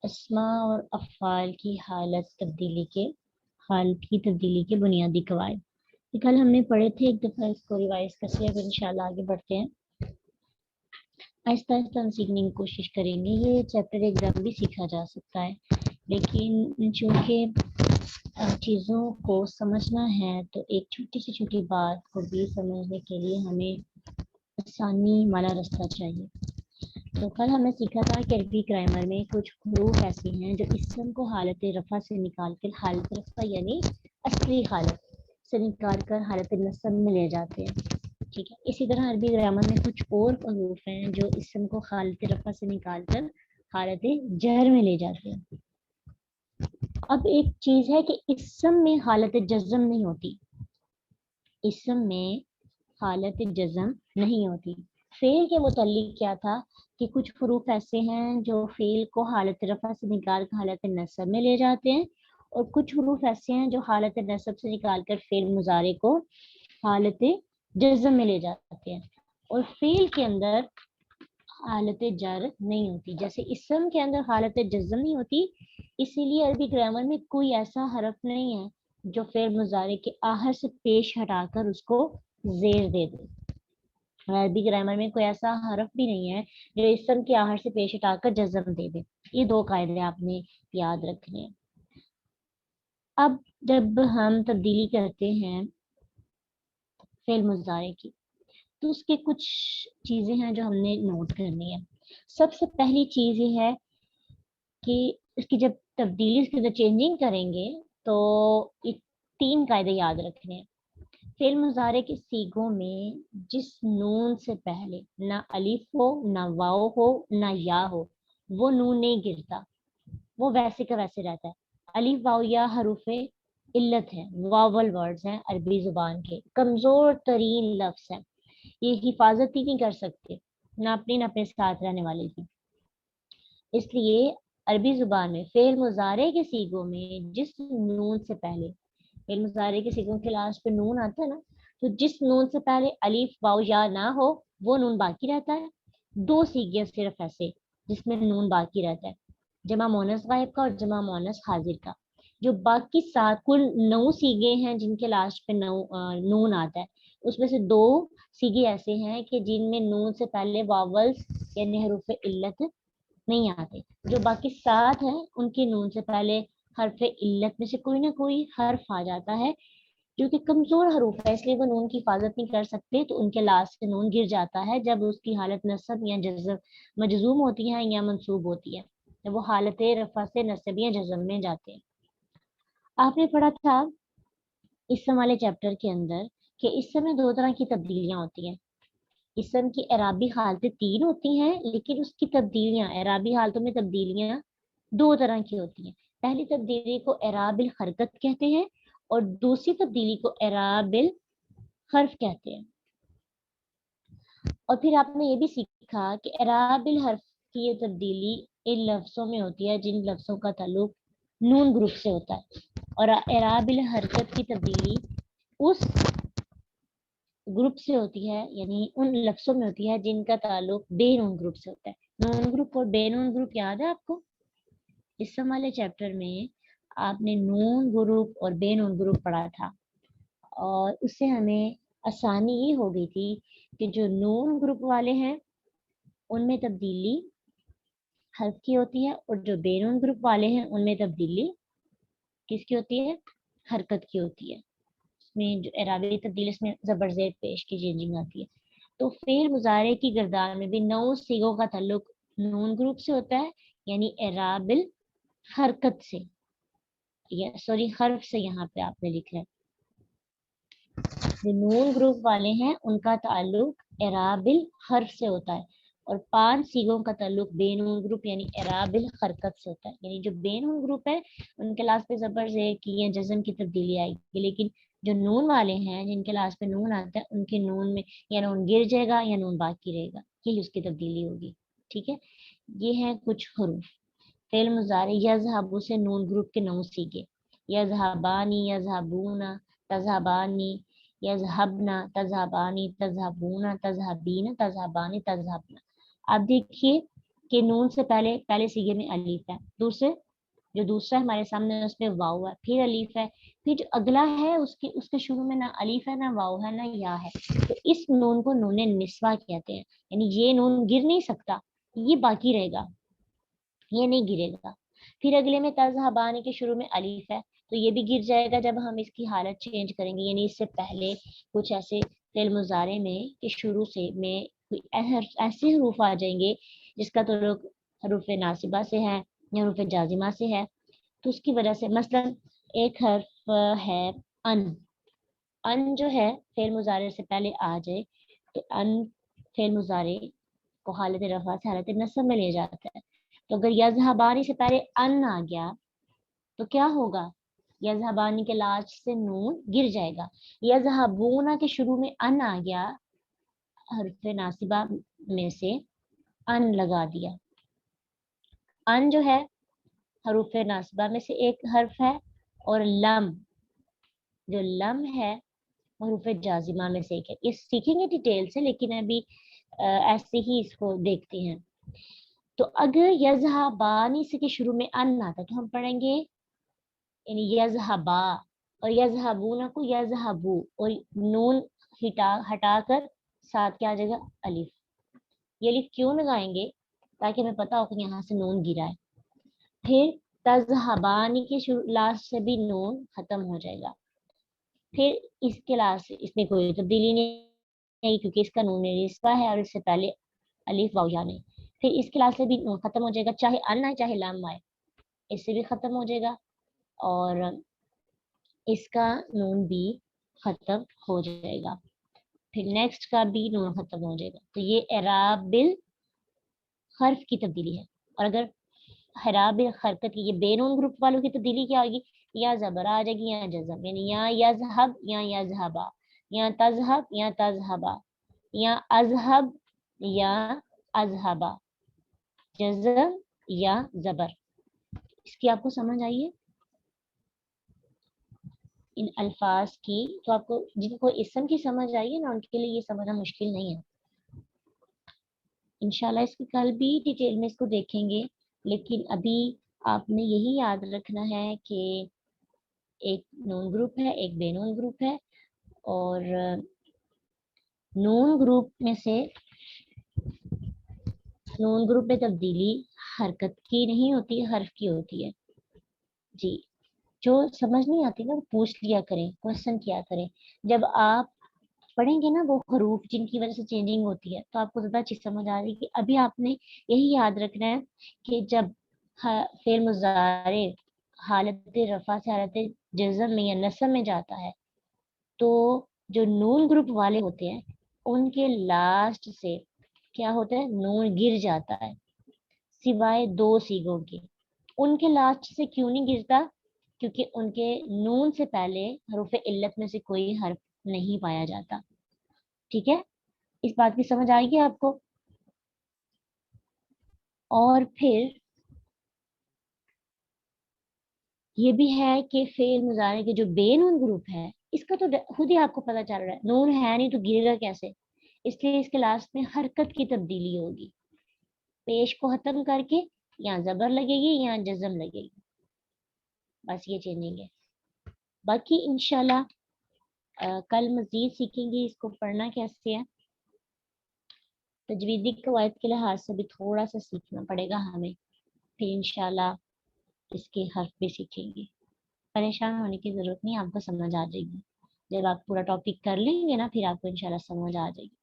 اسما اور افعال کی حالت کی تبدیلی کے بنیادی قواعد. یہ کل ہم نے پڑھے تھے، ایک دفعہ اس کو ریوائز کر لیا، پھر انشاءاللہ آگے بڑھتے ہیں. آہستہ آہستہ ہم سیکھنے کی کوشش کریں گے. یہ چیپٹر ایگزام بھی سیکھا جا سکتا ہے، لیکن چونکہ چیزوں کو سمجھنا ہے تو ایک چھوٹی سے چھوٹی بات کو بھی سمجھنے کے لیے ہمیں آسانی والا راستہ چاہیے. تو کل ہم نے سیکھا تھا کہ عربی گرامر میں کچھ حروف ایسے ہیں جو اسم کو حالت رفع سے نکال کر حالت رفع یعنی اصلی حالت سے نکال کر حالت نصب میں لے جاتے ہیں. ٹھیک ہے، اسی طرح عربی گرامر میں کچھ اور حروف ہیں جو اسم کو حالت رفع سے نکال کر حالت جر میں لے جاتے ہیں. اب ایک چیز ہے کہ اسم میں حالت جزم نہیں ہوتی، اسم میں حالت جزم نہیں ہوتی. فعل کے متعلق کیا تھا کہ کچھ حروف ایسے ہیں جو فعل کو حالت رفع سے نکال کر حالت نصب میں لے جاتے ہیں، اور کچھ حروف ایسے ہیں جو حالت نصب سے نکال کر فعل مضارع کو حالت جزم میں لے جاتے ہیں. اور فعل کے اندر حالت جر نہیں ہوتی، جیسے اسم کے اندر حالت جزم نہیں ہوتی، اسی لیے عربی گرامر میں کوئی ایسا حرف نہیں ہے جو فعل مضارع کے آخر سے پیش ہٹا کر اس کو زیر دے دے. عربی گرامر میں کوئی ایسا حرف بھی نہیں ہے جو اسم کے آخر سے پیش ہٹا کر جزم دے دے. یہ دو قاعدے آپ نے یاد رکھنے ہیں. اب جب ہم تبدیلی کرتے ہیں فعل مضارع کی تو اس کے کچھ چیزیں ہیں جو ہم نے نوٹ کرنی ہے. سب سے پہلی چیز یہ ہے کہ اس کی جب تبدیلی اس کی چینجنگ کریں گے تو 3 قاعدے یاد رکھنے ہیں. فعل مضارع کے صیغوں میں جس نون سے پہلے نہ الف ہو، نہ واو ہو، نہ یا ہو، وہ نون نہیں گرتا، وہ ویسے کا ویسے رہتا ہے. الف واو یا حروف علت ہے، واول ورڈز ہیں عربی زبان کے، کمزور ترین لفظ ہیں، یہ حفاظت ہی نہیں کر سکتے نہ اپنے ساتھ رہنے والے کی. اس لیے عربی زبان میں فعل مضارع کے صیغوں میں جس نون سے پہلے، فعل مضارع کے صیغوں کے لاسٹ پہ نون آتا ہے نا، تو جس نون سے پہلے الف واو یا نہ ہو وہ نون باقی رہتا ہے. 2 صیغے صرف ایسے جس میں نون باقی رہتا ہے، جمع مؤنث غائب کا اور جمع مؤنث حاضر کا. جو باقی 7 کل 9 صیغے ہیں جن کے لاسٹ پہ نون آتا ہے، اس میں سے 2 صیغے ایسے ہیں کہ جن میں نون سے پہلے واولز یعنی حروف علت نہیں آتے. جو باقی 7 ہیں ان کے نون سے پہلے حرف علت میں سے کوئی نہ کوئی حرف آ جاتا ہے جو کہ کمزور حروف ہے، اس لیے وہ نون کی حفاظت نہیں کر سکتے، تو ان کے لاسٹ سے نون گر جاتا ہے جب اس کی حالت نصب یا جزم مجزوم ہوتی ہے یا منصوب ہوتی ہے، جب وہ حالت رفع سے نصب یا جزم میں جاتے ہیں. آپ نے پڑھا تھا اسم والے چیپٹر کے اندر کہ اسم میں 2 طرح کی تبدیلیاں ہوتی ہیں. اسم کی اعرابی حالتیں 3 ہوتی ہیں، لیکن اس کی تبدیلیاں اعرابی حالتوں میں تبدیلیاں 2 طرح کی ہوتی ہیں. پہلی تبدیلی کو اعراب الحرکت کہتے ہیں اور دوسری تبدیلی کو اعراب الحرف کہتے ہیں. اور پھر آپ نے یہ بھی سیکھا کہ اعراب الحرف کی یہ تبدیلی ان لفظوں میں ہوتی ہے جن لفظوں کا تعلق نون گروپ سے ہوتا ہے، اور اعراب الحرکت کی تبدیلی اس گروپ سے ہوتی ہے، یعنی ان لفظوں میں ہوتی ہے جن کا تعلق بے نون گروپ سے ہوتا ہے. نون گروپ اور بے نون گروپ یاد ہے آپ کو؟ اسم والے چیپٹر میں آپ نے نون گروپ اور بے نون گروپ پڑھا تھا، اور اس سے ہمیں آسانی یہ ہو گئی تھی کہ جو نون گروپ والے ہیں ان میں تبدیلی حرف کی ہوتی ہے، اور جو بے نون گروپ والے ہیں ان میں تبدیلی کس کی ہوتی ہے؟ حرکت کی ہوتی ہے. میں جو اعرابی تبدیل اس میں زبر زیر پیش کی چینجنگ آتی ہے. تو فعل مضارع کی گردان میں بھی 9 صیغوں کا تعلق نون گروپ سے ہوتا ہے، یعنی اعراب الحرکت سے، سوری حرف سے یہاں پہ آپ نے لکھا ہے. جو نون گروپ والے ہیں ان کا تعلق اعراب الحرف سے ہوتا ہے، اور 5 صیغوں کا تعلق بے نون گروپ یعنی اعراب الحرکت سے ہوتا ہے. یعنی جو بے نون گروپ ہے ان کے لاسٹ پہ زبر زیر کی یا جزم کی تبدیلی آئے گی، لیکن جو نون والے ہیں جن کے لاسٹ پہ نون آتا ہے ان کے نون میں یا نون گر جائے گا یا نون باقی رہے گا، یہی اس کی تبدیلی ہوگی. ٹھیک ہے، یہ ہیں کچھ حروف. فعل مضارع یذهب سے نون گروپ کے 9 صیغے، یذهبانی، یذهبون، تذهبانی، یذهبنا، تذهبانی، تذهبون، تذهبین، تذهبانی، تذهبنا. اب دیکھیے کہ نون سے پہلے سیگے میں الف ہے، دوسرا ہمارے سامنے اس میں واو ہے، پھر الف ہے، پھر جو اگلا ہے اس کے شروع میں نہ الف ہے نہ واو ہے نہ یا ہے، تو اس نون کو نون نسوہ کہتے ہیں، یعنی یہ نون گر نہیں سکتا، یہ باقی رہے گا، یہ نہیں گرے گا۔ پھر اگلے میں تذہبان کے شروع میں الف ہے، تو یہ بھی گر جائے گا جب ہم اس کی حالت چینج کریں گے، یعنی اس سے پہلے کچھ ایسے فعل مضارع میں کہ شروع سے میں ایسے حروف آ جائیں گے جس کا تعلق حروف ناصبہ سے ہے یا حروف جازمہ سے ہے، تو اس کی وجہ سے مثلا ایک حرف ہے ان جو ہے فعل مضارع سے پہلے آ جائے تو ان فعل مضارع کو حالت رفع سے حالت نصب میں لے جاتا ہے، تو اگر یذہبانی سے پہلے ان آ گیا تو کیا ہوگا، یذہبانی کے لاسٹ سے نون گر جائے گا، یذہبون کے شروع میں ان آ گیا، حرف ناصبہ میں سے ان لگا دیا، ان جو ہے حروف ناصبہ میں سے ایک حرف ہے، اور لم جو لم ہے حروف جازمہ میں سے ایک ہے، اس سیکھیں گے ڈیٹیل سے، لیکن ابھی ایسے ہی اس کو دیکھتے ہیں۔ تو اگر یذہبانی سے کے شروع میں ان آتا تو ہم پڑھیں گے یعنی یذہبا، اور یذہبون کو یذہبو، اور نون ہٹا کر ساتھ کیا آ جائے گا الف، یہ الف کیوں لگائیں گے تاکہ ہمیں پتا ہو کہ یہاں سے نون گرا ہے، پھر تذہبانی کے لاسٹ سے بھی نون ختم ہو جائے گا، پھر اس کے لاسٹ اس میں کوئی تبدیلی نہیں کیونکہ اس کا نون نسوہ ہے اور اس سے پہلے الف واو یا نہیں، پھر اس کے لاسٹ سے بھی نون ختم ہو جائے گا، چاہے ان آئے چاہے لام آئے، اس سے بھی ختم ہو جائے گا، اور اس کا نون بھی ختم ہو جائے گا، پھر نیکسٹ کا بھی نون ختم ہو جائے گا، تو یہ اعراب بالحرف کی تبدیلی ہے۔ اور اگر اعراب حرکت کی یہ بے نون گروپ والوں کی تبدیلی کیا ہوگی، یا زبر آ جائے گی یا جزم، یعنی یا یذہب یا یذہبا، یا تذہب یا تذہبا، یا اذہب یا اذہبا، جزم یا زبر۔ اس کی آپ کو سمجھ آئیے ان الفاظ کی، تو آپ کو جن کو اسم کی سمجھ آئیے نا ان کے لیے یہ سمجھنا مشکل نہیں ہے، انشاءاللہ اس کی کل بھی ڈیٹیل میں اس کو دیکھیں گے، لیکن ابھی آپ نے یہی یاد رکھنا ہے کہ ایک نون گروپ ہے ایک بے نون گروپ ہے، اور نون گروپ میں تبدیلی حرکت کی نہیں ہوتی، حرف کی ہوتی ہے۔ جی جو سمجھ نہیں آتی نا وہ پوچھ لیا کریں، کوشچن کیا کریں، جب آپ پڑھیں گے نا وہ حروف جن کی وجہ سے چینجنگ ہوتی ہے تو آپ کو زیادہ چیز سمجھ آ رہی ہے کہ ابھی آپ نے یہی یاد رکھنا ہے کہ جب فعل مضارع حالت رفع سے حالت جزم میں یا نصب میں جاتا ہے تو جو نون گروپ والے ہوتے ہیں ان کے لاسٹ سے کیا ہوتا ہے، نون گر جاتا ہے، سوائے دو سیغوں کے۔ ان کے لاسٹ سے کیوں نہیں گرتا، کیونکہ ان کے نون سے پہلے حروف علت میں سے کوئی حرف نہیں پایا جاتا۔ ٹھیک ہے، اس بات کی سمجھ آئے گی آپ کو؟ اور پھر یہ بھی ہے کہ فعل مضارع کے جو بے نون گروپ ہے اس کا تو خود ہی آپ کو پتہ چل رہا ہے نون ہے نہیں تو گرے گا کیسے، اس لیے اس کے لاسٹ میں حرکت کی تبدیلی ہوگی، پیش کو ختم کر کے یا زبر لگے گی یا جزم لگے گی، بس یہ چینجنگ ہے۔ باقی انشاءاللہ کل مزید سیکھیں گے اس کو پڑھنا کیسے ہے، تجویدی قواعد کے لحاظ سے بھی تھوڑا سا سیکھنا پڑے گا ہمیں، پھر انشاءاللہ اس کے حرف بھی سیکھیں گے، پریشان ہونے کی ضرورت نہیں، آپ کو سمجھ آ جائے گی، جب آپ پورا ٹاپک کر لیں گے نا پھر آپ کو انشاءاللہ سمجھ آ جائے گی۔